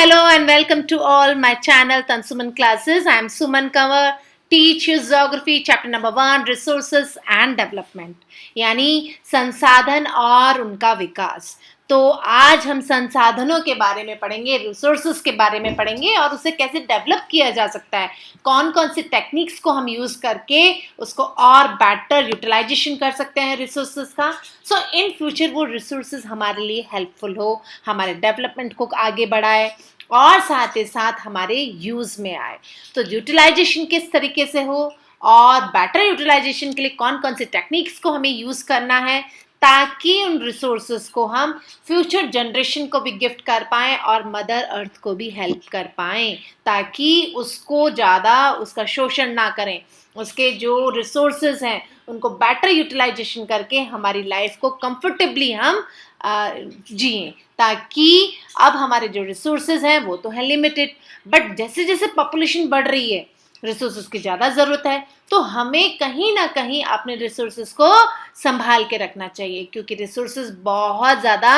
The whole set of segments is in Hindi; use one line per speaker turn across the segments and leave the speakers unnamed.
hello and welcome to all my channel Tansuman Classes. I am Suman Kanwar, teach you geography chapter number 1 resources and development यानी संसाधन और उनका विकास। तो आज हम संसाधनों के बारे में पढ़ेंगे, रिसोर्सेज के बारे में पढ़ेंगे और उसे कैसे डेवलप किया जा सकता है, कौन कौन सी टेक्निक्स को हम यूज़ करके उसको और बेटर यूटिलाइजेशन कर सकते हैं रिसोर्सेज का। सो इन फ्यूचर वो रिसोर्सेज हमारे लिए हेल्पफुल हो, हमारे डेवलपमेंट को आगे बढ़ाए और साथ ही साथ हमारे यूज़ में आए। तो यूटिलाइजेशन किस तरीके से हो और बेटर यूटिलाइजेशन के लिए कौन कौन सी टेक्निक्स को हमें यूज़ करना है ताकि उन रिसोर्सेज को हम फ्यूचर जनरेशन को भी गिफ्ट कर पाएँ और मदर अर्थ को भी हेल्प कर पाएँ, ताकि उसको ज़्यादा उसका शोषण ना करें। उसके जो रिसोर्सेज हैं उनको बेटर यूटिलाइजेशन करके हमारी लाइफ को कंफर्टेबली हम जिएं, ताकि अब हमारे जो रिसोर्सेज हैं वो तो है लिमिटेड, बट जैसे जैसे पॉपुलेशन बढ़ रही है रिसोर्सेज की ज़्यादा ज़रूरत है, तो हमें कहीं ना कहीं अपने रिसोर्सेज को संभाल के रखना चाहिए, क्योंकि रिसोर्सेज बहुत ज़्यादा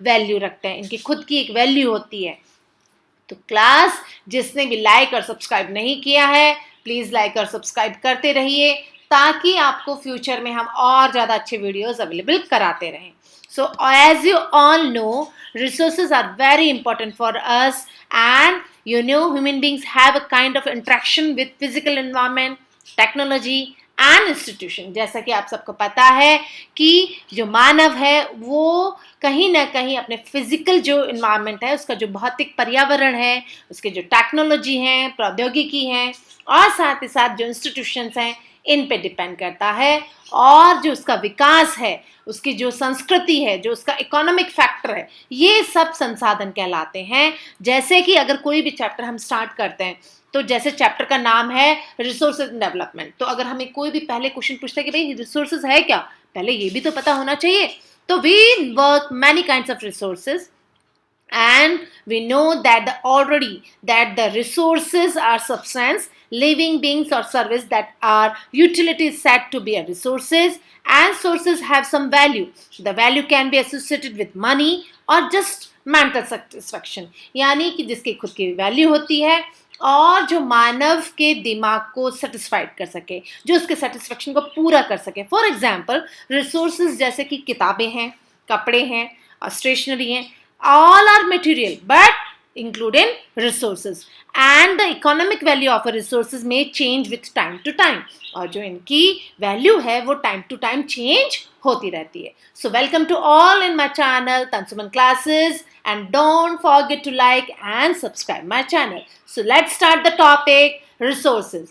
वैल्यू रखते हैं, इनकी खुद की एक वैल्यू होती है। तो क्लास जिसने भी लाइक और सब्सक्राइब नहीं किया है प्लीज़ लाइक और सब्सक्राइब करते रहिए, ताकि आपको फ्यूचर में हम और ज़्यादा अच्छे वीडियोस अवेलेबल कराते रहें। So as you all know, resources are very important for us, and human beings have a kind of interaction with physical environment, technology and institution। जैसा कि आप सबको पता है कि जो मानव है वो कहीं ना कहीं अपने फिजिकल जो इन्वायरमेंट है, उसका जो भौतिक पर्यावरण है, उसके जो टेक्नोलॉजी हैं, प्रौद्योगिकी हैं और साथ ही साथ जो इंस्टीट्यूशंस हैं, इन पे डिपेंड करता है। और जो उसका विकास है, उसकी जो संस्कृति है, जो उसका इकोनॉमिक फैक्टर है, ये सब संसाधन कहलाते हैं। जैसे कि अगर कोई भी चैप्टर हम स्टार्ट करते हैं, तो जैसे चैप्टर का नाम है रिसोर्सेज एंड डेवलपमेंट, तो अगर हमें कोई भी पहले क्वेश्चन पूछता है कि भाई रिसोर्सेज है क्या, पहले ये भी तो पता होना चाहिए। तो we work many kinds of resources and we know that the resources are substance, living beings or service that are utilities said to be a resources, and sources have some value. The value can be associated with money or just mental satisfaction, यानी कि जिसकी खुद की वैल्यू होती है और जो मानव के दिमाग को सेटिस्फाइड कर सके, जो उसके सेटिस्फेक्शन को पूरा कर सके। फॉर एग्जाम्पल रिसोर्सेज जैसे कि किताबें हैं, कपड़े हैं और स्टेशनरी हैं, all are material but including resources, and the economic value of a resources may change with time to time, और जो इनकी वैल्यू है वो टाइम टू टाइम चेंज होती रहती है। So welcome to all in my channel Tansuman Classes, and don't forget to like and subscribe my channel. So let's start the topic resources.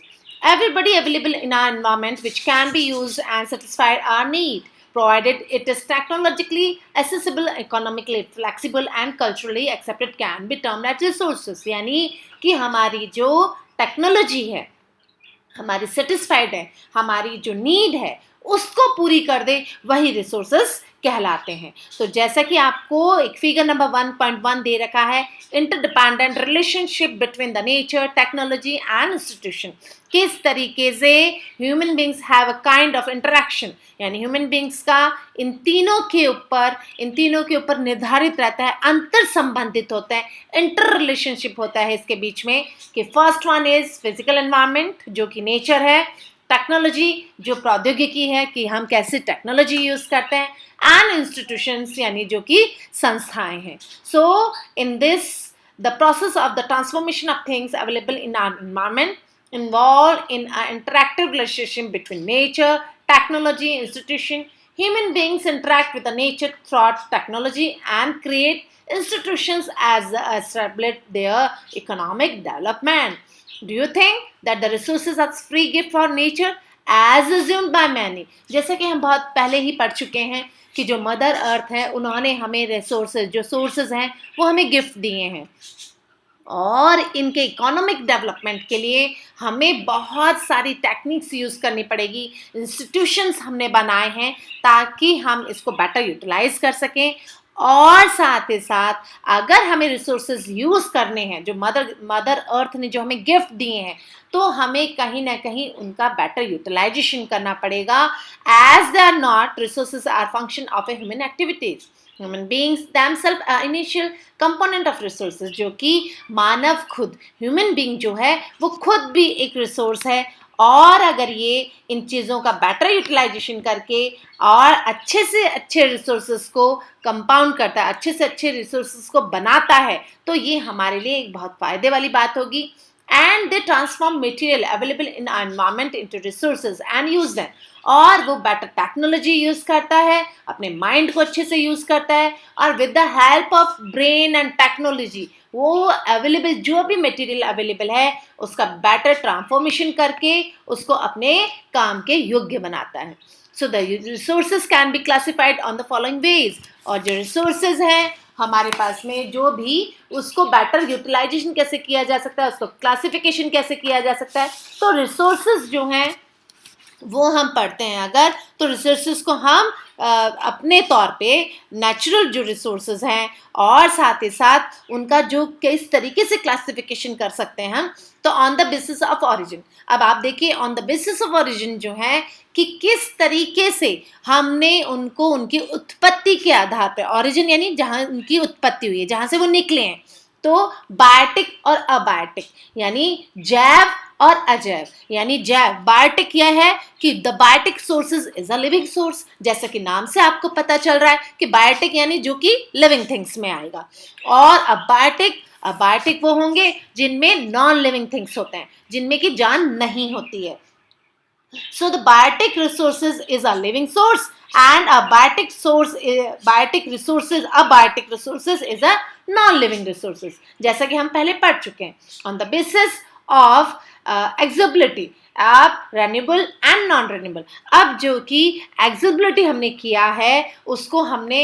Everybody available in our environment which can be used and satisfy our need, provided it is technologically accessible, economically flexible and culturally accepted, can be termed as resources। यानी कि हमारी जो टेक्नोलॉजी है, हमारी सेटिस्फाइड है, हमारी जो नीड है उसको पूरी कर दे, वही रिसोर्सेस कहलाते हैं। तो जैसा कि आपको एक फिगर नंबर 1.1 दे रखा है, interdependent relationship between the nature, technology and institution. किस तरीके से human beings have a kind of interaction, यानी ह्यूमन बींग्स का इन तीनों के ऊपर निर्धारित रहता है, अंतर संबंधित होता है, इंटर रिलेशनशिप होता है इसके बीच में। कि first one is physical environment जो कि नेचर है, टेक्नोलॉजी जो प्रौद्योगिकी है कि हम कैसे टेक्नोलॉजी यूज़ करते हैं, एंड इंस्टीट्यूशंस यानी जो कि संस्थाएं हैं। So in this the process of the transformation of things available in our environment involved in an interactive relationship between nature, technology, institution. Human beings interact with the nature through technology and create institutions as establish their economic development. Do you think that the resources are free gift for nature as assumed by many? जैसे कि हम बहुत पहले ही पढ़ चुके हैं कि जो मदर अर्थ है उन्होंने हमें रिसोर्सेज, जो सोर्सेज हैं वो हमें गिफ्ट दिए हैं, और इनके इकोनॉमिक डेवलपमेंट के लिए हमें बहुत सारी टेक्निक्स यूज़ करनी पड़ेगी। इंस्टीट्यूशंस हमने बनाए हैं ताकि हम इसको बेटर यूटिलाइज कर सकें, और साथ ही साथ अगर हमें रिसोर्सेज यूज़ करने हैं जो मदर अर्थ ने जो हमें गिफ्ट दिए हैं, तो हमें कहीं ना कहीं उनका बेटर यूटिलाइजेशन करना पड़ेगा, as they are not resources are function of a human activities. Human beings themselves initial component of resources, जो कि मानव खुद, ह्यूमन बींग जो है वो खुद भी एक रिसोर्स है। और अगर ये इन चीज़ों का बेटर यूटिलाइजेशन करके और अच्छे से अच्छे रिसोर्सेज को कंपाउंड करता है, अच्छे से अच्छे रिसोर्सेज को बनाता है, तो ये हमारे लिए एक बहुत फ़ायदे वाली बात होगी। And they transform material available in environment into resources and use them. और वो बेटर टेक्नोलॉजी यूज़ करता है, अपने माइंड को अच्छे से यूज़ करता है, और with the help of brain and technology वो अवेलेबल जो भी मटेरियल अवेलेबल है उसका बेटर ट्रांसफॉर्मेशन करके उसको अपने काम के योग्य बनाता है। So the resources can be classified on the following veg. और जो रिसोर्सेज हैं हमारे पास में, जो भी उसको बेटर यूटिलाइजेशन कैसे किया जा सकता है, उसको क्लासिफिकेशन कैसे किया जा सकता है। तो रिसोर्सेज जो हैं वो हम पढ़ते हैं अगर, तो रिसोर्सेज को हम अपने तौर पे नेचुरल जो रिसोर्सेज हैं और साथ ही साथ उनका जो किस तरीके से क्लासिफिकेशन कर सकते हैं हम, तो on the basis of origin. अब आप देखिए on the basis of origin जो है कि किस तरीके से हमने उनको उनकी उत्पत्ति के आधार पर, ओरिजिन यानी जहाँ उनकी उत्पत्ति हुई है, जहाँ से वो निकले हैं, तो बायोटिक और अबायोटिक यानी जैव और अजैव। यानी जैव बायोटिक यह है कि the biotic sources is a living source, जैसा कि नाम से आपको पता चल रहा है कि बायोटिक यानी जो कि लिविंग थिंग्स में आएगा। और अबायोटिक वो होंगे जिनमें नॉन लिविंग थिंग्स होते हैं, जिनमें की जान नहीं होती है। So the biotic resources is a living source and abiotic resources is a non-living resources, जैसा कि हम पहले पढ़ चुके हैं। On the basis of exhaustibility आप रेन्यूएबल एंड नॉन रेन्यूएबल। अब जो कि एक्सेसिबिलिटी हमने किया है उसको हमने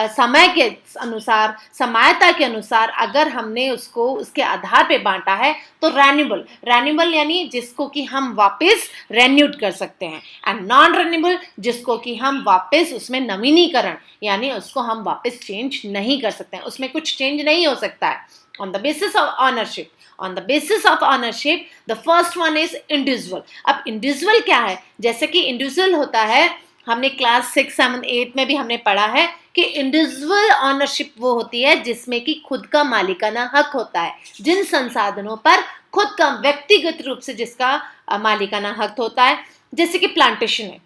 समय के अनुसार, समयता के अनुसार अगर हमने उसको उसके आधार पे बांटा है, तो रेन्यूएबल यानी जिसको कि हम वापस रेन्यूड कर सकते हैं, एंड नॉन रेन्यूएबल जिसको कि हम वापस उसमें नवीनीकरण यानी उसको हम वापस चेंज नहीं कर सकते हैं, उसमें कुछ चेंज नहीं हो सकता है। On the basis of ownership, on the basis of ownership, the first one is individual। अब individual क्या है? जैसे कि individual होता है, हमने क्लास 6, 7, 8 में भी हमने पढ़ा है कि इंडिविजुअल ऑनरशिप वो होती है जिसमें कि खुद का मालिकाना हक होता है, जिन संसाधनों पर खुद का व्यक्तिगत रूप से जिसका मालिकाना हक होता है। जैसे कि प्लांटेशन है,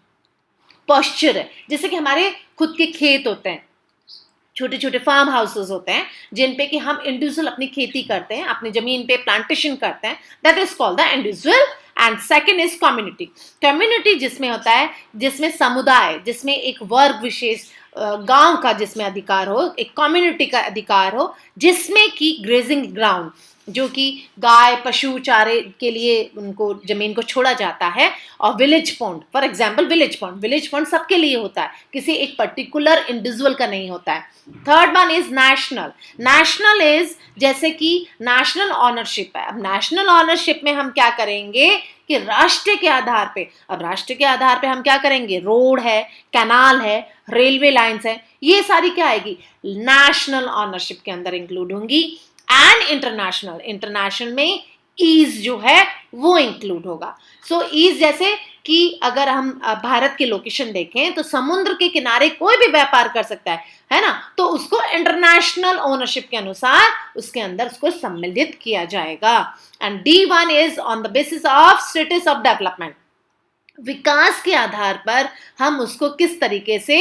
पॉस्चर है, जैसे कि हमारे खुद के खेत होते हैं, छोटे छोटे फार्म हाउसेस होते हैं जिन पे कि हम इंडिविजुअल अपनी खेती करते हैं, अपनी जमीन पे प्लांटेशन करते हैं, that is called the individual. And second is community जिसमें होता है, जिसमें समुदाय, जिसमें एक वर्ग विशेष गांव का जिसमें अधिकार हो, एक कम्युनिटी का अधिकार हो, जिसमें कि ग्रेजिंग ग्राउंड जो कि गाय पशु चारे के लिए उनको जमीन को छोड़ा जाता है, और village pond, for example village pond सबके लिए होता है, किसी एक पर्टिकुलर इंडिविजुअल का नहीं होता है। Third one is national is जैसे कि नेशनल ऑनरशिप है। अब नेशनल ऑनरशिप में हम क्या करेंगे कि राष्ट्र के आधार पे, अब राष्ट्र के आधार पे हम क्या करेंगे, रोड है, कैनाल है, रेलवे लाइंस है, ये सारी क्या आएगी, नेशनल ऑनरशिप के अंदर इंक्लूड होंगी। एंड इंटरनेशनल में ईज जो है वो इंक्लूड होगा। सो ईज जैसे कि अगर हम भारत की लोकेशन देखें तो समुद्र के किनारे कोई भी व्यापार कर सकता है ना, तो उसको इंटरनेशनल ओनरशिप के अनुसार उसके अंदर उसको सम्मिलित किया जाएगा। And D1 is on the basis of status of development, विकास के आधार पर हम उसको किस तरीके से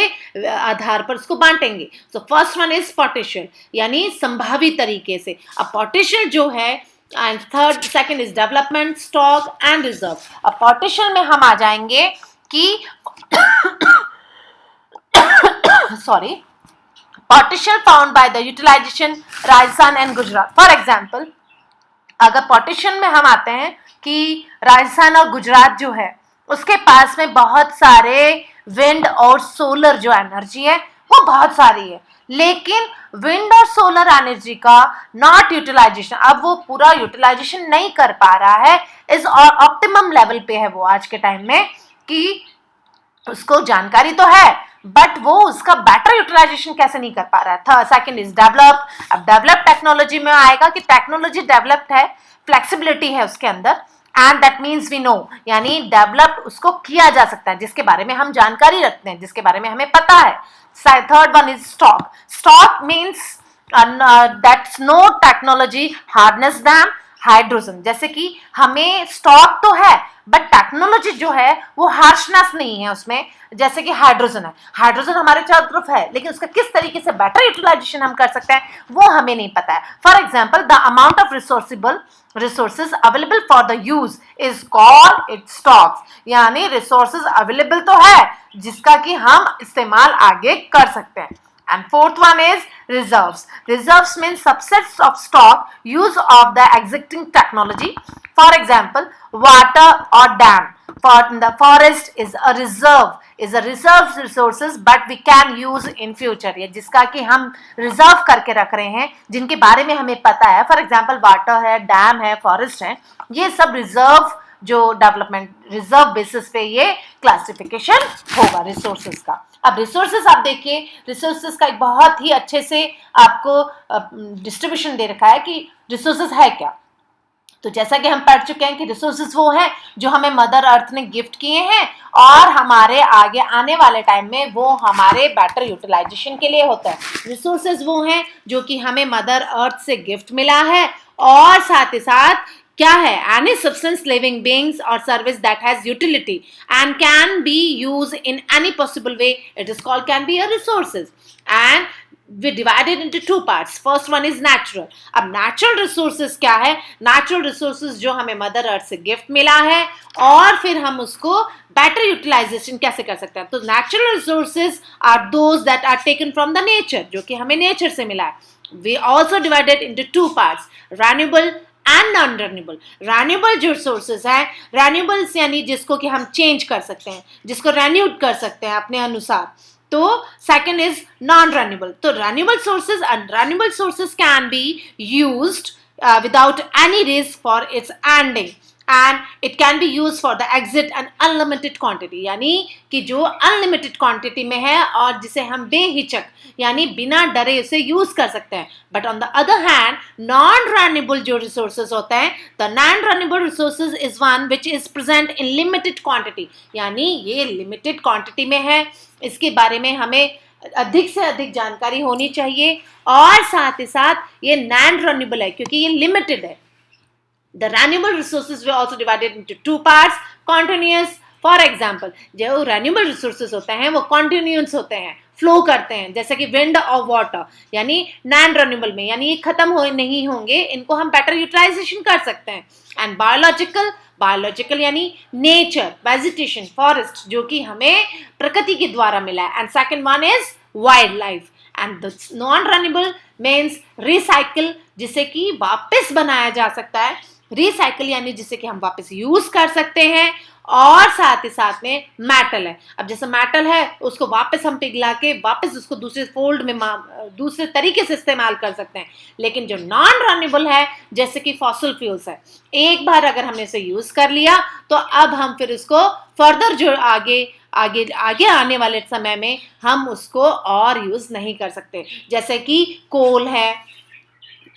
आधार पर उसको बांटेंगे। So first one is potential यानी संभावी तरीके से। अब पोटेंशियल जो है, and second is development, stock and reserve. अब पोटेंशियल में हम आ जाएंगे कि sorry, potential found by the utilization Rajasthan and Gujarat. For example अगर पोटेंशियल में हम आते हैं कि राजस्थान और गुजरात जो है उसके पास में बहुत सारे विंड और सोलर जो एनर्जी है वो बहुत सारी है, लेकिन विंड और सोलर एनर्जी का नॉट यूटिलाइजेशन, अब वो पूरा यूटिलाइजेशन नहीं कर पा रहा है, इस ऑप्टिमम लेवल पे है वो आज के टाइम में, कि उसको जानकारी तो है बट वो उसका बेटर यूटिलाइजेशन कैसे नहीं कर पा रहा है। Third second is develop. अब डेवलप टेक्नोलॉजी में आएगा कि टेक्नोलॉजी डेवलप्ड है, फ्लेक्सिबिलिटी है उसके अंदर, and that means we know, यानी डेवलप उसको किया जा सकता है, जिसके बारे में हम जानकारी रखते हैं, जिसके बारे में हमें पता है. Third one is stock. Stock means that's no technology hardness them hydrogen. जैसे कि हमें स्टॉक तो है बट टेक्नोलॉजी जो है वो हार्शनेस नहीं है उसमें. जैसे कि हाइड्रोजन है, हाइड्रोजन हमारे चारों तरफ है, लेकिन उसका किस तरीके से बेटर यूटिलाइजेशन हम कर सकते हैं वो हमें नहीं पता है. For example, the amount of resources available for the use is called its stocks. यानी रिसोर्सेज अवेलेबल तो है जिसका कि हम इस्तेमाल आगे कर सकते हैं. And fourth one is reserves. Reserves means subsets of stock use of the existing technology. For example, water or dam. For the forest is a reserve resources but we can use in future. ये जिसका कि हम रिजर्व करके रख रहे हैं, जिनके बारे में हमें पता है. फॉर एग्जाम्पल वाटर है, डैम है, फॉरेस्ट है, ये सब रिजर्व जो डेवलपमेंट रिजर्व बेसिस पे ये क्लासिफिकेशन होगा रिसोर्सेज का. अब रिसोर्सेज आप देखिए, रिसोर्सेज का एक बहुत ही अच्छे से आपको डिस्ट्रीब्यूशन दे रखा है कि रिसोर्सेज है क्या. तो जैसा कि हम पढ़ चुके हैं कि रिसोर्सेज वो हैं जो हमें मदर अर्थ ने गिफ्ट किए हैं और हमारे आगे आने वाले टाइम में वो हमारे बेटर यूटिलाइजेशन के लिए होता है. रिसोर्सेज वो हैं जो कि हमें मदर अर्थ से गिफ्ट मिला है और साथ ही साथ क्या है, एनी सब्सटेंस लिविंग बीइंग्स और service that has utility and can be use in any possible way, it is called can be a resources. And we divided into two parts. First one is natural. अब natural resources क्या है? Natural resources जो हमें मदर अर्थ से गिफ्ट मिला है और फिर हम उसको better utilization कैसे कर सकते हैं. तो natural resources are those that are taken from the nature, जो कि हमें nature से मिला है. We also divided into two parts, renewable and non renewable. Renewable जो रिसोर्सेज है, रेन्यूएबल्स यानी जिसको कि हम चेंज कर सकते हैं, जिसको रेन्यूड कर सकते हैं अपने अनुसार. तो सेकंड इज नॉन रेन्यूएबल. तो renewable sources and renewable sources can be used without any risk for its ending and it can be used for the exit and unlimited quantity. यानी कि जो अनलिमिटेड क्वांटिटी में है और जिसे हम बेहिचक यानी बिना डरे उसे यूज कर सकते हैं. But on the other hand non renewable जो रिसोर्सेज होते हैं, the non renewable resources is one which is present in limited quantity. यानी ये लिमिटेड क्वांटिटी में है, इसके बारे में हमें अधिक से अधिक जानकारी होनी चाहिए और साथ ही साथ ये नॉन रेन्यूएबल है क्योंकि ये लिमिटेड है. The renewable resources were also divided into two parts, continuous. For example, जो renewable resources होते हैं वो continuous होते हैं, फ्लो करते हैं, जैसे कि विंड और वाटर. यानी नॉन रेन्यूएबल में यानी ये खत्म हो नहीं होंगे, इनको हम बेटर यूटिलाइजेशन कर सकते हैं. एंड बायोलॉजिकल यानी नेचर, वेजिटेशन, फॉरेस्ट जो कि हमें प्रकृति के द्वारा मिला है. And second one is wild life. And the non renewable means recycle, जिसे कि वापस बनाया जा सकता है. रिसाइकिल यानी जिसे कि हम वापस यूज कर सकते हैं. और साथ ही साथ में मेटल है. अब जैसे मेटल है उसको वापस हम पिघला के वापस उसको दूसरे फोल्ड में दूसरे तरीके से इस्तेमाल कर सकते हैं. लेकिन जो नॉन रेन्यूएबल है जैसे कि फॉसिल फ्यूल्स है, एक बार अगर हमने इसे यूज कर लिया तो अब हम फिर उसको फर्दर जो आगे आने वाले समय में हम उसको और यूज नहीं कर सकते. जैसे कि कोल है,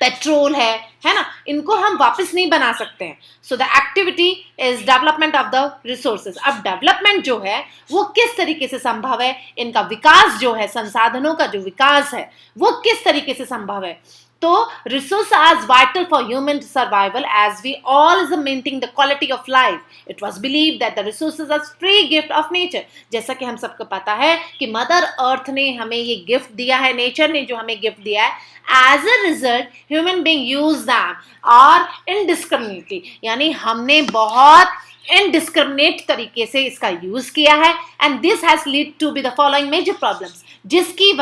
पेट्रोल है ना, इनको हम वापस नहीं बना सकते हैं. So the activity is development of the resources. अब डेवलपमेंट जो है वो किस तरीके से संभव है, इनका विकास जो है, संसाधनों का जो विकास है वो किस तरीके से संभव है. तो resources are vital for human survival as we all is maintaining the quality of life. It was believed that the resources are free gift of nature. जैसा कि हम सबको पता है कि मदर अर्थ ने हमें ये गिफ्ट दिया है, नेचर ने जो हमें गिफ्ट दिया है. As a result, human being use them और indiscriminately यानी हमने बहुत इनडिस्क्रिमिनेट तरीके से इसका यूज किया है. And this has lead to be the following major problems, जिसकी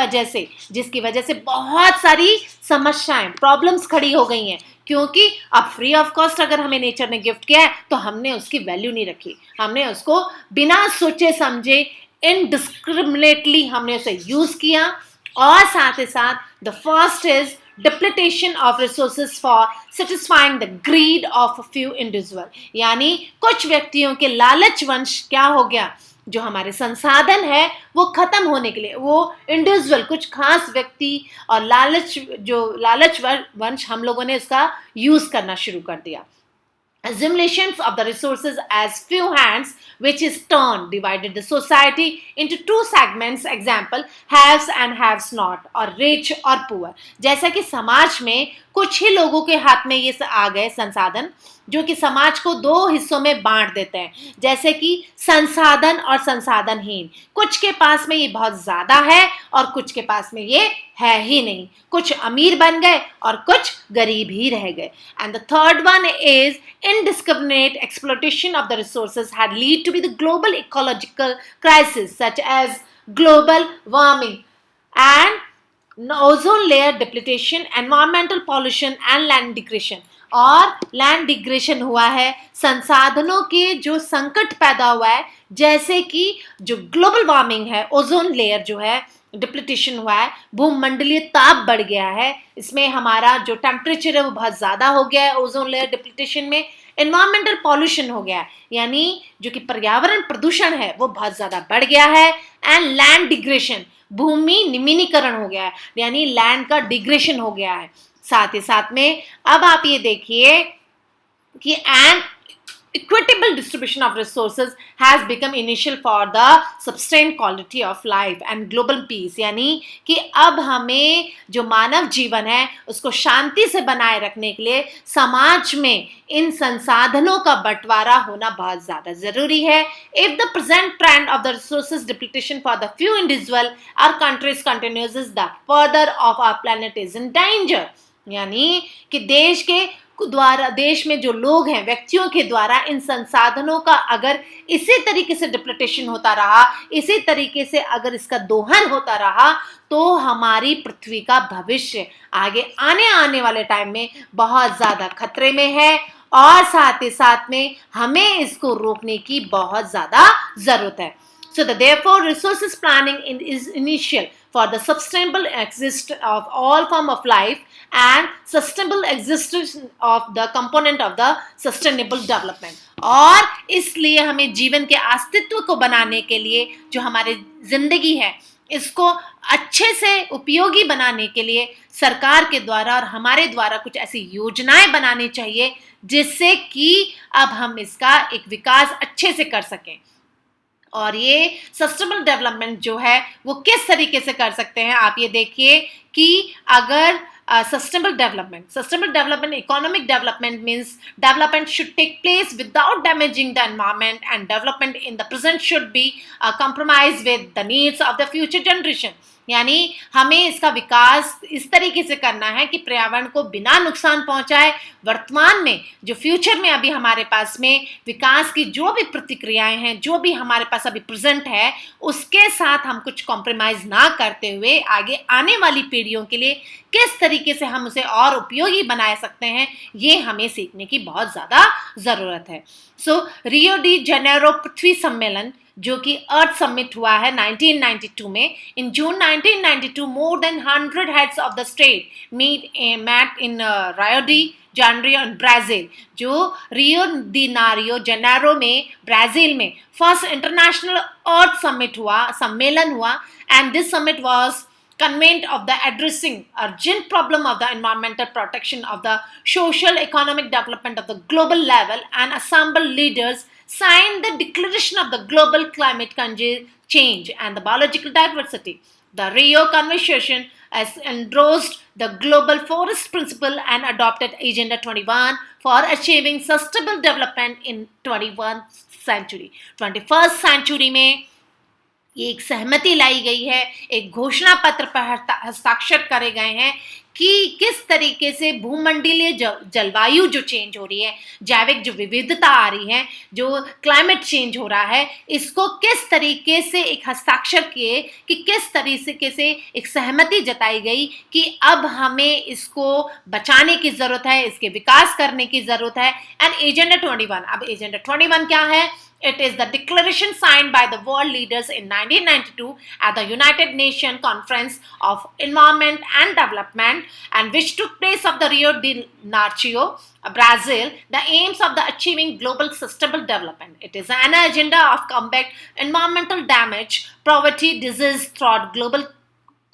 वजह से बहुत सारी समस्याएं, प्रॉब्लम्स खड़ी हो गई हैं. क्योंकि अब फ्री ऑफ कॉस्ट अगर हमें नेचर ने गिफ्ट किया है तो हमने उसकी वैल्यू नहीं रखी, हमने उसको बिना सोचे समझे इनडिस्क्रिमिनेटली हमने उसे यूज किया. और साथ ही साथ the first is depletion of resources for satisfying the greed of a few individual. यानी कुछ व्यक्तियों के लालच वंश क्या हो गया, जो हमारे संसाधन है वो खत्म होने के लिए वो इंडिविजुअल कुछ खास व्यक्ति और लालच वंश हम लोगों ने इसका यूज करना शुरू कर दिया. accumulations of the resources as few hands, which is turned divided the society into two segments, example haves and haves not, or rich or poor. जैसा कि समाज में कुछ ही लोगों के हाथ में ये आ गए संसाधन जो कि समाज को दो हिस्सों में बांट देते हैं, जैसे कि संसाधन और संसाधनहीन। कुछ के पास में ये बहुत ज्यादा है और कुछ के पास में ये है ही नहीं, कुछ अमीर बन गए और कुछ गरीब ही रह गए। And the third one is indiscriminate exploitation of the resources had led to be the global ecological crisis such as global warming and ozone layer depletion, environmental pollution and land degradation। और लैंड डिग्रेशन हुआ है, संसाधनों के जो संकट पैदा हुआ है, जैसे कि जो ग्लोबल वार्मिंग है, ओजोन लेयर जो है डिप्लीटेशन हुआ है, भूमंडलीय ताप बढ़ गया है, इसमें हमारा जो टेम्परेचर है वो बहुत ज़्यादा हो गया है ओजोन लेयर डिप्लीटेशन में। एनवायरमेंटल पॉल्यूशन हो गया है, यानी जो कि पर्यावरण प्रदूषण है वो बहुत ज़्यादा बढ़ गया है। एंड लैंड डिग्रेशन, भूमि निम्नीकरण हो गया है, यानी लैंड का डिग्रेशन हो गया है। साथ ही साथ में अब आप ये देखिए कि N equitable distribution of resources has become initial for the sustained quality of life and global peace। यानी कि अब हमें जो मानव जीवन है उसको शांति से बनाए रखने के लिए समाज में इन संसाधनों का बंटवारा होना बहुत ज़्यादा ज़रूरी है। If the present trend of the resources depletion for the few individual or countries continues, the further of our planet is in danger। यानी कि देश में जो लोग हैं, व्यक्तियों के द्वारा इन संसाधनों का अगर इसी तरीके से डिप्लीटेशन होता रहा, इसी तरीके से अगर इसका दोहन होता रहा, तो हमारी पृथ्वी का भविष्य आगे आने वाले टाइम में बहुत ज्यादा खतरे में है और साथ ही साथ में हमें इसको रोकने की बहुत ज्यादा जरूरत है। So therefore resources planning is initial for the sustainable existence of all form of life and sustainable existence of the component of the sustainable development। और इसलिए हमें जीवन के अस्तित्व को बनाने के लिए जो हमारी जिंदगी है इसको अच्छे से उपयोगी बनाने के लिए सरकार के द्वारा और हमारे द्वारा कुछ ऐसी योजनाएं बनानी चाहिए जिससे कि अब हम इसका एक विकास अच्छे से कर सकें। और ये सस्टेनेबल डेवलपमेंट जो है वो किस तरीके से कर सकते हैं, आप ये देखिए कि अगर sustainable development, economic development means development should take place without damaging the environment, and development in the present should be compromised with the needs of the future generation। यानी हमें इसका विकास इस तरीके से करना है कि पर्यावरण को बिना नुकसान पहुंचाए वर्तमान में जो फ्यूचर में अभी हमारे पास में विकास की जो भी प्रतिक्रियाएं हैं, जो भी हमारे पास अभी प्रेजेंट है, उसके साथ हम कुछ कॉम्प्रोमाइज ना करते हुए आगे आने वाली पीढ़ियों के लिए किस तरीके से हम उसे और उपयोगी बना सकते हैं, ये हमें सीखने की बहुत ज़्यादा ज़रूरत है। सो रियो डी जेनेरो पृथ्वी सम्मेलन जो कि अर्थ समिट हुआ है 1992 में, in June 1992 more than 100 heads of the state met in Rio de Janeiro in Brazil. जो रियो डी नारियो जेनेरो में ब्राज़ील में फर्स्ट इंटरनेशनल अर्थ समिट हुआ, सम्मेलन हुआ, and this summit was convened of the addressing urgent problem of the environmental protection of the social economic development of the global level, and assembled leaders signed the declaration of the global climate change and the biological diversity। The Rio Convention has endorsed the global forest principle and adopted agenda 21 for achieving sustainable development in 21st century। 21st century में ये एक सहमति लाई गई है, एक घोषणा पत्र पर हस्ताक्षर करे गए हैं कि किस तरीके से भूमंडलीय जलवायु जो चेंज हो रही है, जैविक जो विविधता आ रही है, जो क्लाइमेट चेंज हो रहा है, इसको किस तरीके से एक हस्ताक्षर किए कि किस तरीके से एक सहमति जताई गई कि अब हमें इसको बचाने की ज़रूरत है, इसके विकास करने की ज़रूरत है। एंड एजेंडा 21, अब एजेंडा 21 क्या है? It is the declaration signed by the world leaders in 1992 at the United Nations Conference of Environment and Development, and which took place at the Rio de Janeiro, Brazil. The aims of the achieving global sustainable development. It is an agenda of combat environmental damage, poverty, disease throughout global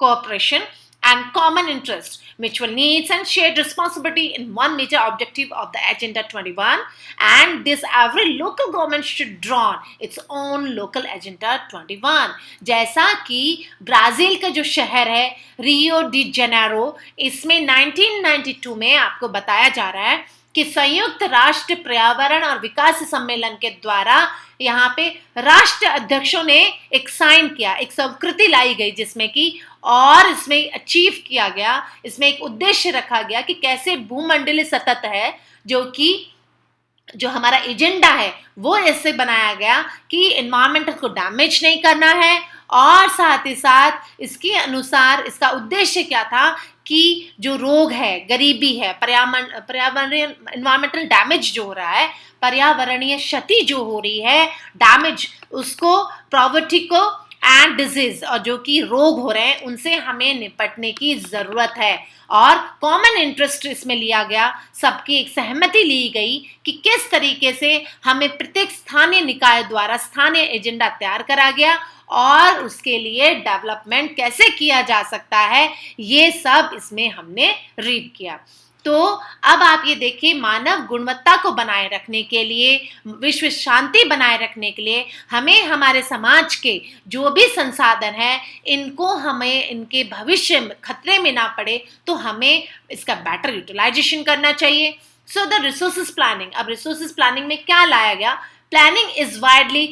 cooperation, and common interest, mutual needs and shared responsibility in one major objective of the Agenda 21, and this every local government should draw its own local Agenda 21. जैसा कि ब्राज़ील का जो शहर है रियो डी जेनेरो, इसमें 1992 में आपको बताया जा रहा है कि संयुक्त राष्ट्र पर्यावरण और विकास सम्मेलन के द्वारा यहाँ पे राष्ट्र अध्यक्षों ने एक साइन किया, एक स्वीकृति लाई गई जिसमें कि और इसमें अचीव किया गया, इसमें एक उद्देश्य रखा गया कि कैसे भूमंडलीय सतत है जो हमारा एजेंडा है वो ऐसे बनाया गया कि एनवायरमेंट को डैमेज नहीं करना है, और साथ ही साथ इसके अनुसार इसका उद्देश्य क्या था कि जो रोग है, गरीबी है, पर्यावरणीय एनवायरमेंटल डैमेज जो हो रहा है, पर्यावरणीय क्षति जो हो रही है, डैमेज, उसको, पॉवर्टी को एंड डिजीज, और जो कि रोग हो रहे हैं उनसे हमें निपटने की जरूरत है। और कॉमन इंटरेस्ट इसमें लिया गया, सबकी एक सहमति ली गई कि किस तरीके से हमें प्रत्येक स्थानीय निकाय द्वारा स्थानीय एजेंडा तैयार करा गया और उसके लिए डेवलपमेंट कैसे किया जा सकता है, ये सब इसमें हमने रीड किया। तो अब आप ये देखिए, मानव गुणवत्ता को बनाए रखने के लिए, विश्व शांति बनाए रखने के लिए हमें हमारे समाज के जो भी संसाधन है इनको हमें इनके भविष्य में खतरे में ना पड़े, तो हमें इसका बेटर यूटिलाइजेशन करना चाहिए। सो द रिसोर्सेज प्लानिंग, अब रिसोर्सेज प्लानिंग में क्या लाया गया? प्लानिंग इज वाइडली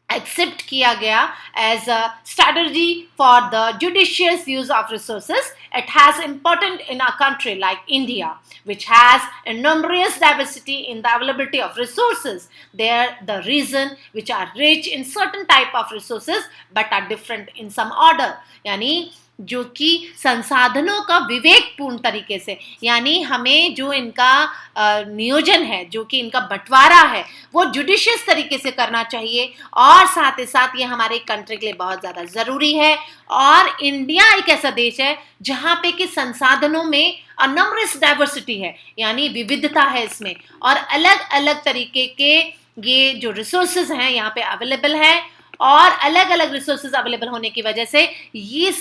एक्सेप्ट किया गया as a strategy for the judicious use of resources. It has important in a country like India, which has a numerous diversity in the availability of resources. There, the reason which are rich in certain type of resources but are different in some order. यानी जो कि संसाधनों का विवेकपूर्ण तरीके से, यानी हमें जो इनका नियोजन है, जो कि इनका बंटवारा है, वो जुडिशियस तरीके से करना चाहिए, और साथ ही साथ ये हमारे कंट्री के लिए बहुत ज़्यादा ज़रूरी है। और इंडिया एक ऐसा देश है जहाँ पे कि संसाधनों में अनमरस डाइवर्सिटी है, यानी विविधता है इसमें, और अलग अलग तरीके के ये जो रिसोर्सेज हैं यहाँ पे अवेलेबल है, और अलग अलग रिसोर्सेज अवेलेबल होने की वजह से ये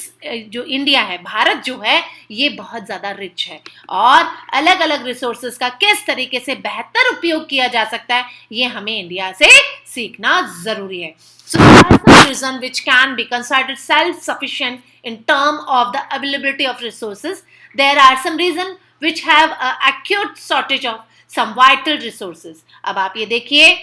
जो इंडिया है, भारत जो है, ये बहुत ज़्यादा रिच है, और अलग अलग रिसोर्सेज का किस तरीके से बेहतर उपयोग किया जा सकता है ये हमें इंडिया से सीखना ज़रूरी है। So there are some reasons which can be considered self-sufficient in terms of the availability of resources. There are some reasons which have an acute shortage of some vital resources. अब आप ये देखिए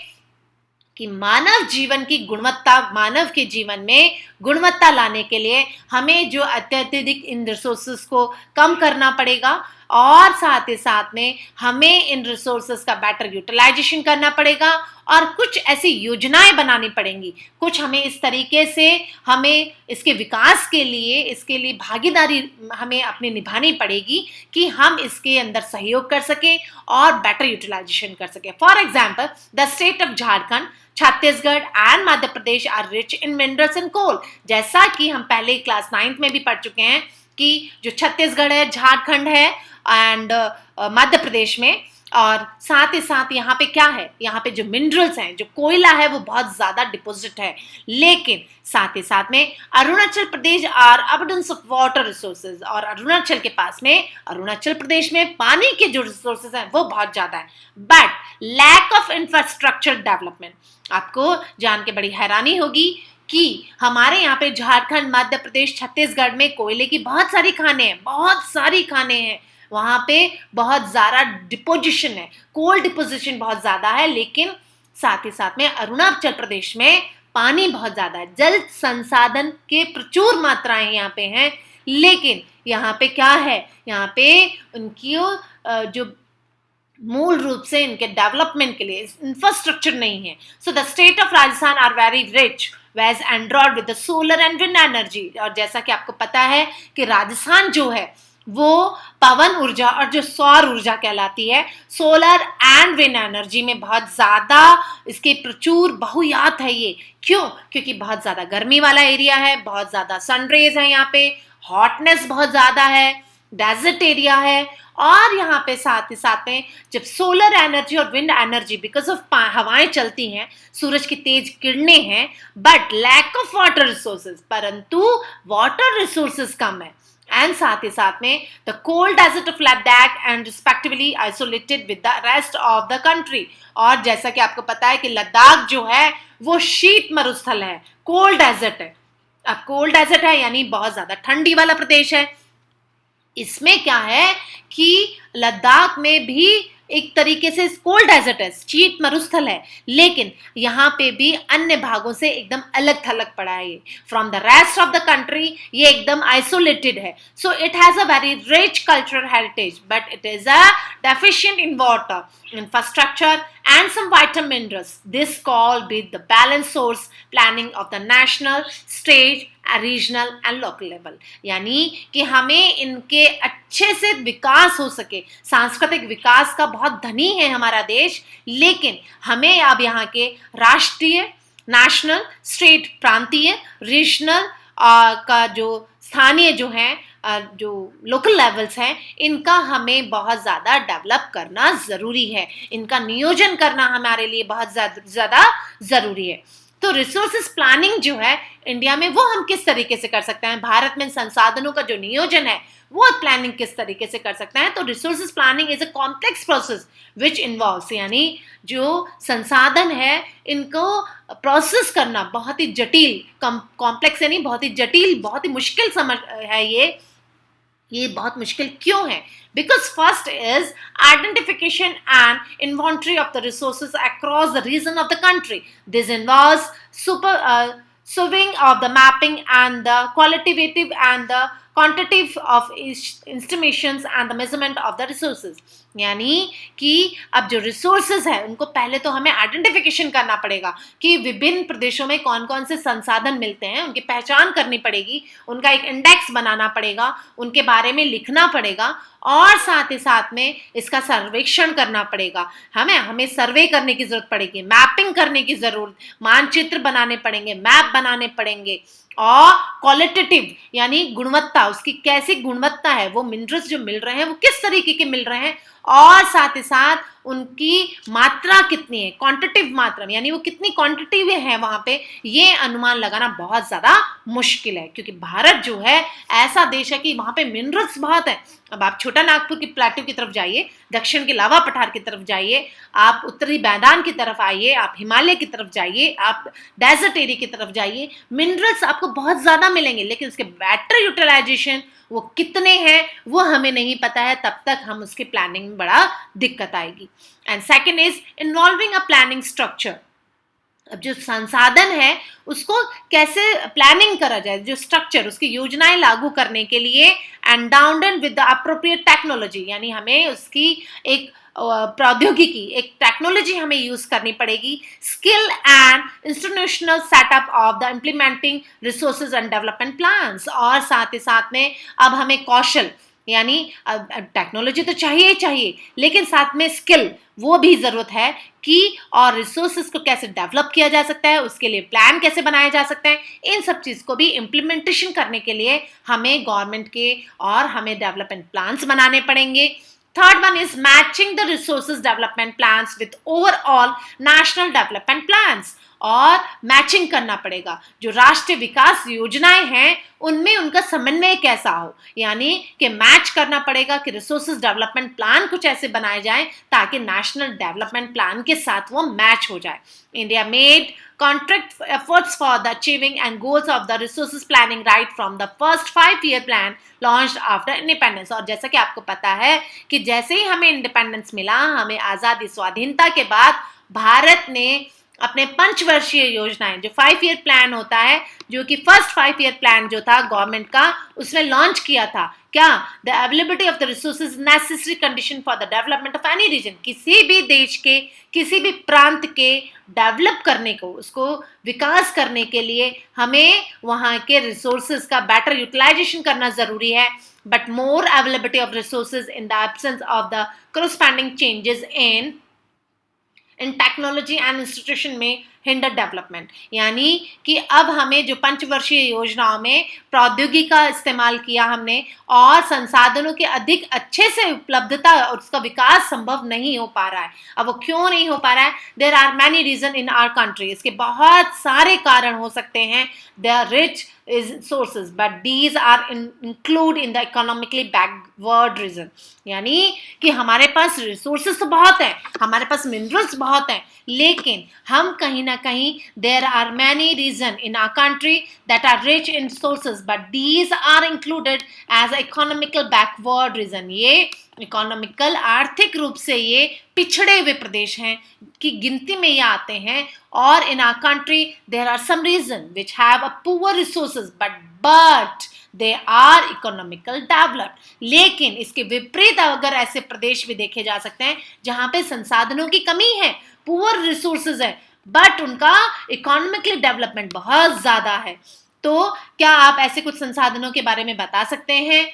कि मानव जीवन की गुणवत्ता, मानव के जीवन में गुणवत्ता लाने के लिए हमें जो अत्यधिक इन रिसोर्सेज को कम करना पड़ेगा, और साथ ही साथ में हमें इन रिसोर्सेज का बेटर यूटिलाइजेशन करना पड़ेगा, और कुछ ऐसी योजनाएं बनानी पड़ेंगी, कुछ हमें इस तरीके से हमें इसके विकास के लिए, इसके लिए भागीदारी हमें अपनी निभानी पड़ेगी कि हम इसके अंदर सहयोग कर सकें और बेटर यूटिलाइजेशन कर सकें। For example, the state of Jharkhand, Chhattisgarh and Madhya Pradesh are rich in minerals and coal. जैसा कि हम पहले क्लास 9th में भी पढ़ चुके हैं कि जो छत्तीसगढ़ है, झारखंड है एंड मध्य प्रदेश में, और साथ ही साथ यहाँ पे क्या है, यहाँ पे जो मिनरल्स हैं, जो कोयला है, वो बहुत ज़्यादा डिपॉजिट है। लेकिन साथ ही साथ में Arunachal Pradesh are abundance of water resources, और अरुणाचल के पास में, अरुणाचल प्रदेश में पानी के जो रिसोर्सेज हैं वो बहुत ज़्यादा है, but lack of infrastructure development. आपको जान के बड़ी हैरानी होगी कि हमारे यहाँ पे झारखंड, मध्य प्रदेश, छत्तीसगढ़ में कोयले की बहुत सारी खानें हैं, बहुत सारी खानें हैं, वहाँ पे बहुत ज़्यादा डिपोजिशन है, कोल डिपोजिशन बहुत ज़्यादा है, लेकिन साथ ही साथ में अरुणाचल प्रदेश में पानी बहुत ज़्यादा है, जल संसाधन के प्रचुर मात्राएं यहाँ पे हैं, लेकिन यहाँ पे क्या है, यहाँ पे उनकी जो मूल रूप से इनके डेवलपमेंट के लिए इंफ्रास्ट्रक्चर नहीं है। So the state of Rajasthan are very rich ways endowed with the solar and wind energy. और जैसा कि आपको पता है कि राजस्थान जो है वो पवन ऊर्जा और जो सौर ऊर्जा कहलाती है, सोलर एंड विंड एनर्जी में बहुत ज़्यादा इसके प्रचुर बहुयात है ये। क्यों? क्योंकि बहुत ज़्यादा गर्मी वाला एरिया है, बहुत ज़्यादा सन रेज है यहाँ पे, हॉटनेस बहुत ज़्यादा है, डेजर्ट एरिया है, और यहाँ पे साथ ही साथ में जब सोलर एनर्जी और विंड एनर्जी बिकॉज ऑफ हवाएं चलती हैं, सूरज की तेज किरणें हैं, but lack of water resources, परंतु वाटर रिसोर्सेज कम है। एंड साथ ही साथ में the cold desert of Ladakh and respectively isolated with the rest of the country. और जैसा कि आपको पता है कि लद्दाख जो है वो शीत मरुस्थल है, कोल्ड डेजर्ट है। अब कोल्ड डेजर्ट है यानी बहुत ज्यादा ठंडी वाला प्रदेश है। इसमें क्या है कि लद्दाख में भी एक तरीके से कोल्ड डेजर्ट है, शीत मरुस्थल है, लेकिन यहाँ पे भी अन्य भागों से एकदम अलग थलग पड़ा है। ये from the rest of the country ये एकदम आइसोलेटेड है। So it has a very rich cultural heritage, but it is a deficient in water, infrastructure and some vital minerals. This called be the balanced source planning of the national, state, regional and local level. यानी कि हमें इनके अच्छे से विकास हो सके। सांस्कृतिक विकास का बहुत धनी है हमारा देश, लेकिन हमें अब यहाँ के राष्ट्रीय, नेशनल, स्टेट, प्रांतीय, रीजनल का जो स्थानीय जो हैं, जो लोकल लेवल्स हैं, इनका हमें बहुत ज़्यादा डेवलप करना ज़रूरी है। इनका नियोजन करना हमारे लिए बहुत ज़्यादा ज़रूरी है। तो रिसोर्सेज प्लानिंग जो है इंडिया में वो हम किस तरीके से कर सकते हैं, भारत में संसाधनों का जो नियोजन है वो प्लानिंग किस तरीके से कर सकते हैं। तो resources planning is a complex process which involves, यानी जो संसाधन है इनको प्रोसेस करना बहुत ही जटिल, कॉम्प्लेक्स यानी बहुत ही जटिल, बहुत ही मुश्किल समझ है। ये बहुत मुश्किल क्यों है? Because first is identification and inventory of the resources across the region of the country. This involves solving of the mapping and the qualitative and the quantitative of estimations and the measurement of the resources. यानी कि अब जो रिसोर्सेज है उनको पहले तो हमें आइडेंटिफिकेशन करना पड़ेगा कि विभिन्न प्रदेशों में कौन कौन से संसाधन मिलते हैं, उनकी पहचान करनी पड़ेगी, उनका एक इंडेक्स बनाना पड़ेगा, उनके बारे में लिखना पड़ेगा, और साथ ही साथ में इसका सर्वेक्षण करना पड़ेगा। हमें सर्वे करने की जरूरत पड़ेगी, मैपिंग करने की जरूरत, मानचित्र बनाने पड़ेंगे, मैप बनाने पड़ेंगे, और क्वालिटेटिव यानी गुणवत्ता, उसकी कैसी गुणवत्ता है, वो मिनरल्स जो मिल रहे हैं वो किस तरीके के मिल रहे हैं, और साथ ही साथ उनकी मात्रा कितनी है, क्वांटिटिव मात्रा यानी वो कितनी क्वांटिटी में है वहां पे, ये अनुमान लगाना बहुत ज्यादा मुश्किल है। क्योंकि भारत जो है ऐसा देश है कि वहां पे मिनरल्स बहुत है। अब आप छोटा नागपुर की प्लेट्यू की तरफ जाइए, दक्षिण के लावा पठार की तरफ जाइए, आप उत्तरी मैदान की तरफ आइए, आप हिमालय की तरफ जाइए, आप डेजर्ट एरिया की तरफ जाइए, मिनरल्स आपको बहुत ज्यादा मिलेंगे, लेकिन उसके बेटर यूटिलाइजेशन वो कितने हैं वो हमें नहीं पता है। तब तक हम उसकी प्लानिंग में बड़ा दिक्कत आएगी। And second is involving a planning structure. अब जो संसाधन है उसको कैसे प्लानिंग करा जाए, जो स्ट्रक्चर, उसकी योजनाएं लागू करने के लिए एंडाउंड विद द अप्रोप्रिएट टेक्नोलॉजी, यानी हमें उसकी एक प्रौद्योगिकी, एक टेक्नोलॉजी हमें यूज करनी पड़ेगी। Skill and institutional setup of the implementing resources and development plans, और साथ ही साथ में अब हमें कौशल, यानी टेक्नोलॉजी तो चाहिए ही चाहिए, लेकिन साथ में स्किल वो भी जरूरत है कि और रिसोर्सेज को कैसे डेवलप किया जा सकता है, उसके लिए प्लान कैसे बनाए जा सकते हैं। इन सब चीज को भी इम्प्लीमेंटेशन करने के लिए हमें गवर्नमेंट के और हमें डेवलपमेंट प्लान्स बनाने पड़ेंगे। Third one is matching the resources development plans with overall national development plans, और मैचिंग करना पड़ेगा जो राष्ट्रीय विकास योजनाएं हैं उनमें उनका समन्वय कैसा हो, यानी कि मैच करना पड़ेगा कि रिसोर्सेज डेवलपमेंट प्लान कुछ ऐसे बनाए जाएं ताकि नेशनल डेवलपमेंट प्लान के साथ वो मैच हो जाए। India made contract efforts for the achieving and goals of the resources planning right from the first 5-year plan launched after independence। और जैसा कि आपको पता है कि जैसे ही हमें इंडिपेंडेंस मिला, हमें आज़ादी स्वाधीनता के बाद भारत ने अपने 5 वर्षीय योजनाएं, जो 5-year प्लान होता है, जो कि फर्स्ट 5-year प्लान जो था गवर्नमेंट का, उसमें लॉन्च किया था क्या, the availability of the resources necessary condition for the development of any region. किसी भी देश के, किसी भी प्रांत के डेवलप करने को, उसको विकास करने के लिए हमें वहाँ के रिसोर्सेज का बेटर यूटिलाइजेशन करना जरूरी है। But more availability of resources in the absence of the corresponding changes in technology and institution में हिंडर डेवलपमेंट, यानी कि अब हमें जो पंचवर्षीय योजनाओं में प्रौद्योगिकी का इस्तेमाल किया हमने और संसाधनों के अधिक अच्छे से उपलब्धता और उसका विकास संभव नहीं हो पा रहा है। अब वो क्यों नहीं हो पा रहा है? There are many region in our country, इसके बहुत सारे कारण हो सकते हैं। They are rich is sources but these are include in the economically backward region, यानी कि हमारे पास रिसोर्सेस तो बहुत हैं, हमारे पास मिनरल्स बहुत हैं, लेकिन हम कहीं ना कहीं there are many region in our country that are rich in sources but these are included as economical backward region। ये इकोनॉमिकल आर्थिक रूप से ये पिछड़े हुए प्रदेश हैं की गिनती में ये आते हैं। और in our country there are some region which have a poor resources but they are economical developed. लेकिन इसके विपरीत अगर ऐसे प्रदेश भी देखे जा सकते हैं जहां पे संसाधनों की कमी है, पुअर रिसोर्सेज है, बट उनका इकोनॉमिकली डेवलपमेंट बहुत ज्यादा है। तो क्या आप ऐसे कुछ संसाधनों के बारे में बता सकते हैं?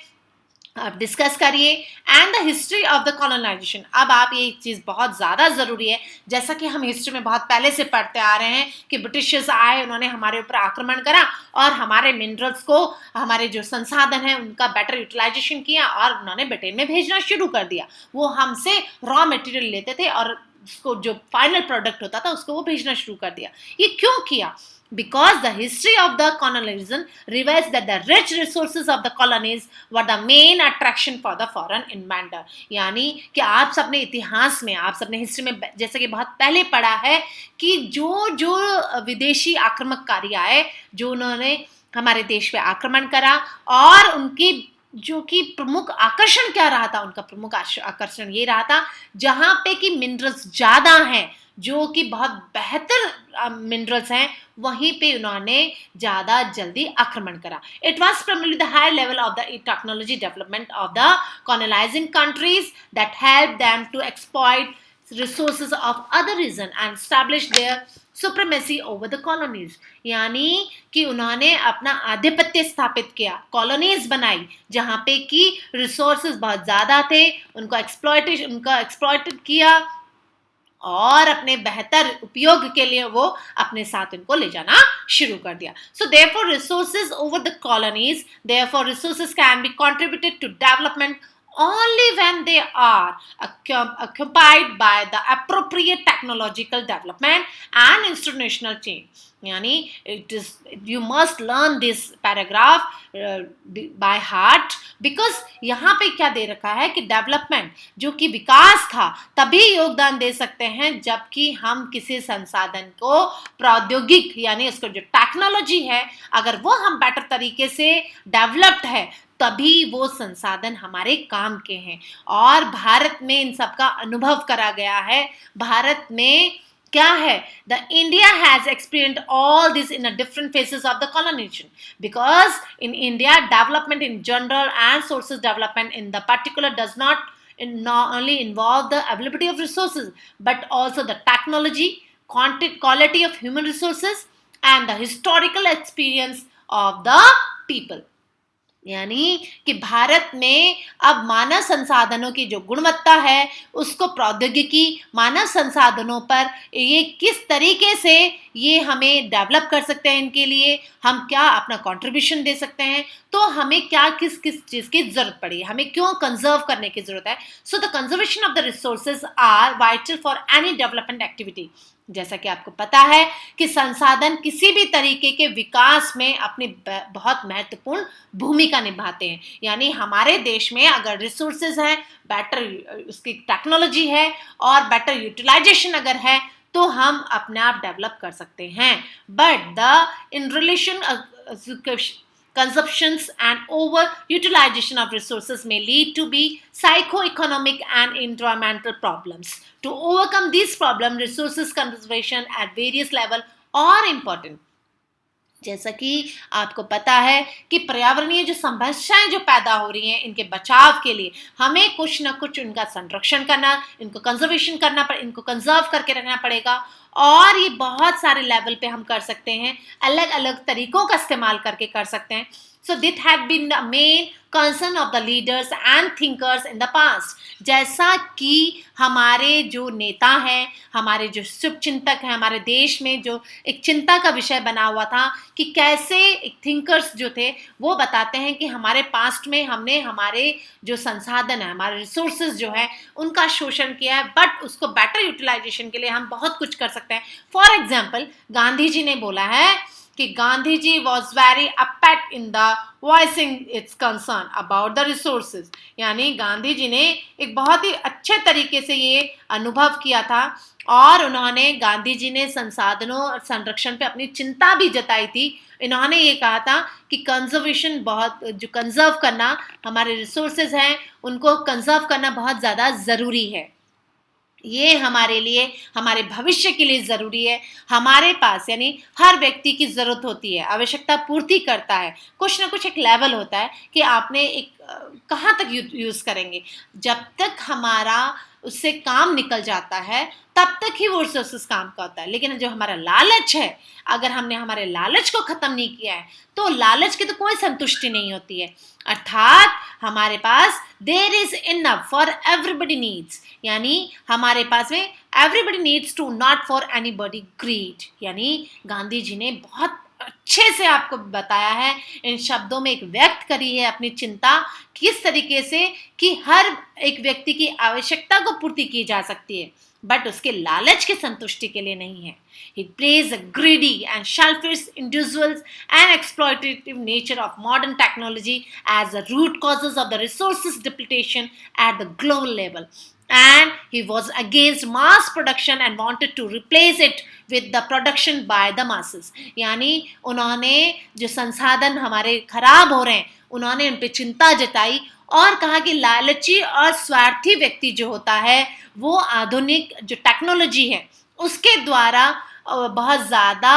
आप डिस्कस करिए। And the history of the colonization, अब आप ये चीज़ बहुत ज़्यादा ज़रूरी है, जैसा कि हम हिस्ट्री में बहुत पहले से पढ़ते आ रहे हैं कि ब्रिटिशर्स आए, उन्होंने हमारे ऊपर आक्रमण करा और हमारे मिनरल्स को, हमारे जो संसाधन हैं उनका बेटर यूटिलाइजेशन किया और उन्होंने ब्रिटेन में भेजना शुरू कर दिया। वो हमसे रॉ मटेरियल लेते थे और उसको जो फाइनल प्रोडक्ट होता था उसको वो भेजना शुरू कर दिया। ये क्यों किया? Because the history of the colonialism reveals that the rich resources of the colonies were the main attraction for the foreign invader। यानी कि आप सबने इतिहास में, आप सबने हिस्ट्री में जैसे कि बहुत पहले पढ़ा है कि जो विदेशी आक्रमणकारी आए, जो उन्होंने हमारे देश पे आक्रमण करा और उनकी जो कि प्रमुख आकर्षण क्या रहा था, उनका प्रमुख आकर्षण ये रहा था जहां पे कि मिनरल्स ज्यादा हैं, जो कि बहुत बेहतर मिनरल्स हैं, वहीं पे उन्होंने ज्यादा जल्दी आक्रमण करा। It was primarily the high level of the technology development of the colonizing countries that help them to exploit resources of other region and establish their supremacy over the colonies। यानी कि उन्होंने अपना आधिपत्य स्थापित किया, कॉलोनीज बनाई जहां पे कि रिसोर्सेज बहुत ज्यादा थे, उनका एक्सप्लॉइटेड किया और अपने बेहतर उपयोग के लिए वो अपने साथ इनको ले जाना शुरू कर दिया। So therefore resources over the colonies, therefore resources can be contributed to development only when they are occupied by the appropriate technological development and institutional change। यानी it is, you must learn this paragraph by heart because यहाँ पे क्या दे रखा है कि डेवलपमेंट जो कि विकास था तभी योगदान दे सकते हैं जबकि हम किसी संसाधन को प्रौद्योगिक यानी उसको जो टेक्नोलॉजी है अगर वो हम बेटर तरीके से डेवलप्ड है तभी वो संसाधन हमारे काम के हैं। और भारत में इन सब का अनुभव करा गया है। भारत में क्या है? The India has experienced all this in a different phases of the colonization because in India development in general and sources development in the particular does not only involve the availability of resources but also the technology, quality of human resources and the historical experience of the people। यानी कि भारत में अब मानव संसाधनों की जो गुणवत्ता है उसको प्रौद्योगिकी मानव संसाधनों पर ये किस तरीके से ये हमें डेवलप कर सकते हैं, इनके लिए हम क्या अपना कंट्रीब्यूशन दे सकते हैं, तो हमें क्या किस चीज़ की जरूरत पड़ी, हमें क्यों कंजर्व करने की जरूरत है। So the conservation of the resources are vital for any development activity. जैसा कि आपको पता है कि संसाधन किसी भी तरीके के विकास में अपनी बहुत महत्वपूर्ण भूमिका निभाते हैं। यानी हमारे देश में अगर रिसोर्सेज हैं, बेटर उसकी टेक्नोलॉजी है और बेटर यूटिलाइजेशन अगर है तो हम अपने आप डेवलप कर सकते हैं। But the in relation consumptions and over utilization of resources may lead to be psychoeconomic and environmental problems। To overcome these problems, resources conservation at various level are important। जैसा कि आपको पता है कि पर्यावरणीय जो समस्याएं जो पैदा हो रही हैं इनके बचाव के लिए हमें कुछ ना कुछ उनका संरक्षण करना, इनको कंजर्वेशन करना, इनको कंजर्व करके रखना पड़ेगा। और ये बहुत सारे लेवल पे हम कर सकते हैं, अलग अलग तरीकों का इस्तेमाल करके कर सकते हैं। So that had been the main concern of the leaders and thinkers in the past. जैसा कि हमारे जो नेता हैं, हमारे जो शुभचिंतक हैं, हमारे देश में जो एक चिंता का विषय बना हुआ था कि कैसे थिंकर्स जो थे वो बताते हैं कि हमारे पास्ट में हमने हमारे जो संसाधन है, हमारे रिसोर्सेज जो है उनका शोषण किया है, बट उसको बेटर यूटिलाइजेशन के लिए हम बहुत कुछ कर सकते हैं. फॉर एग्जाम्पल, गांधी जी ने बोला है कि Gandhi ji was very apt in the voicing its concern about the resources. यानी गांधी जी ने एक बहुत ही अच्छे तरीके से ये अनुभव किया था और उन्होंने गांधी जी ने संसाधनों और संरक्षण पे अपनी चिंता भी जताई थी. इन्होंने ये कहा था कि कंजर्वेशन बहुत जो कंजर्व करना, हमारे रिसोर्सेज हैं उनको कंजर्व करना बहुत ज़्यादा ज़रूरी है. ये हमारे लिए, हमारे भविष्य के लिए ज़रूरी है. हमारे पास यानी हर व्यक्ति की ज़रूरत होती है, आवश्यकता पूर्ति करता है. कुछ ना कुछ एक लेवल होता है कि आपने एक कहाँ तक यूज़ करेंगे. जब तक हमारा उससे काम निकल जाता है तब तक ही वो रिसोर्सेस काम का होता है. लेकिन जो हमारा लालच है, अगर हमने हमारे लालच को ख़त्म नहीं किया है तो लालच की तो कोई संतुष्टि नहीं होती है. अर्थात हमारे पास there is enough for everybody needs, यानी हमारे पास में everybody needs to, not for anybody greed. यानी गांधी जी ने बहुत अच्छे से आपको बताया है, इन शब्दों में एक व्यक्त करी है अपनी चिंता किस तरीके से कि हर एक व्यक्ति की आवश्यकता को पूर्ति की जा सकती है, बट उसके लालच की संतुष्टि के लिए नहीं है. He plays a greedy and selfish individuals and exploitative nature of modern technology as the root causes of the resources depletion at the global level. And he was against mass production and wanted to replace it with the production by the masses. यानी उन्होंने जो संसाधन हमारे खराब हो रहे हैं उन्होंने उन पे चिंता जताई और कहा कि लालची और स्वार्थी व्यक्ति जो होता है वो आधुनिक जो टेक्नोलॉजी है उसके द्वारा बहुत ज़्यादा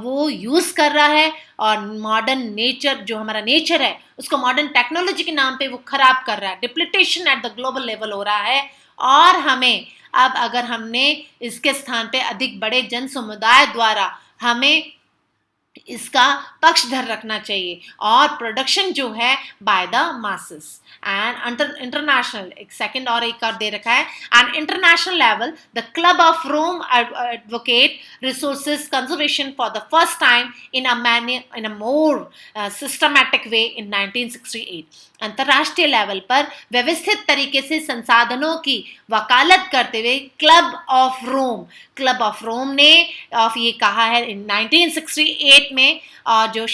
वो यूज़ कर रहा है और मॉडर्न नेचर जो हमारा नेचर है उसको मॉडर्न टेक्नोलॉजी के नाम पे वो खराब कर रहा है. डिप्लीटेशन एट द ग्लोबल लेवल हो रहा है और हमें अब अगर हमने इसके स्थान पे अधिक बड़े जन समुदाय द्वारा हमें इसका पक्षधर रखना चाहिए और प्रोडक्शन जो है by the masses and international. एक सेकंड और एक और दे रखा है. And international level the club of Rome advocate resources conservation for the first time in a more systematic way in 1968. अंतर्राष्ट्रीय लेवल पर व्यवस्थित तरीके से संसाधनों की वकालत करते हुए क्लब ऑफ रोम ने ये कहा है इन 1968 में. और जो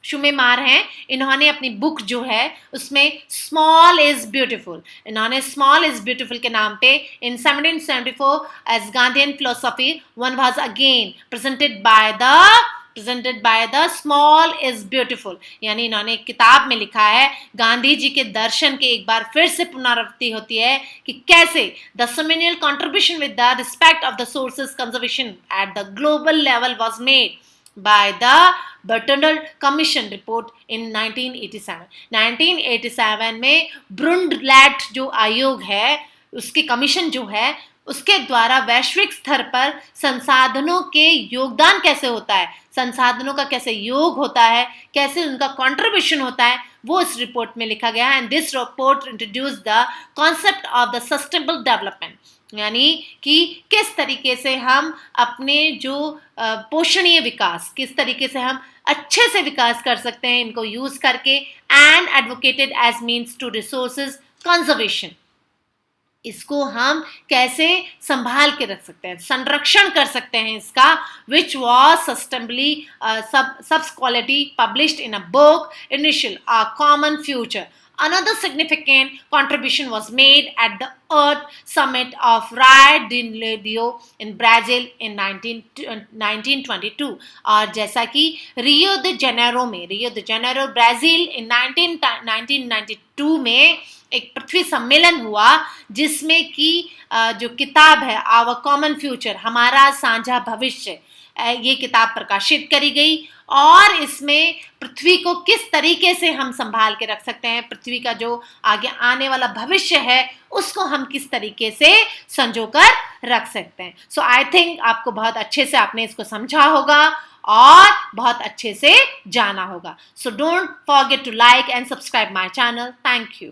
शुमेमार हैं इन्होंने अपनी बुक जो है उसमें स्मॉल इज ब्यूटीफुल, इन्होंने स्मॉल इज ब्यूटीफुल के नाम पे in 1774 as Gandhian philosophy one was again presented by the small is beautiful. यानी इन्होंने एक किताब में लिखा है गांधी जी के दर्शन के एक बार फिर से पुनरावृत्ति होती है कि कैसे the seminal contribution with the respect of the sources conservation at the global level was made by the Bertrand Commission report in 1987. 1987 में ब्रुंडलैट जो आयोग है उसकी कमीशन जो है उसके द्वारा वैश्विक स्तर पर संसाधनों के योगदान कैसे होता है, संसाधनों का कैसे योग होता है, कैसे उनका कंट्रीब्यूशन होता है, वो इस रिपोर्ट में लिखा गया है. And this report introduce the concept of the sustainable development, यानी कि किस तरीके से हम अपने जो पोषणीय विकास, किस तरीके से हम अच्छे से विकास कर सकते हैं इनको यूज करके. And advocated as means to resources conservation, इसको हम कैसे संभाल के रख सकते हैं, संरक्षण कर सकते हैं इसका. विच वॉज सस्टेनेबली सब quality published in a book initial a common future. Another significant contribution was made at the Earth Summit of Rio de Janeiro in Brazil in 1922. और जैसा कि रियो de Janeiro ब्राज़ील in 1992 में एक पृथ्वी सम्मेलन हुआ जिसमें कि जो किताब है आवर कॉमन फ्यूचर, हमारा साझा भविष्य, ये किताब प्रकाशित करी गई और इसमें पृथ्वी को किस तरीके से हम संभाल के रख सकते हैं, पृथ्वी का जो आगे आने वाला भविष्य है उसको हम किस तरीके से संजो कर रख सकते हैं. सो आई थिंक आपको बहुत अच्छे से आपने इसको समझा होगा और बहुत अच्छे से जाना होगा. So don't forget to like and subscribe my channel. Thank you.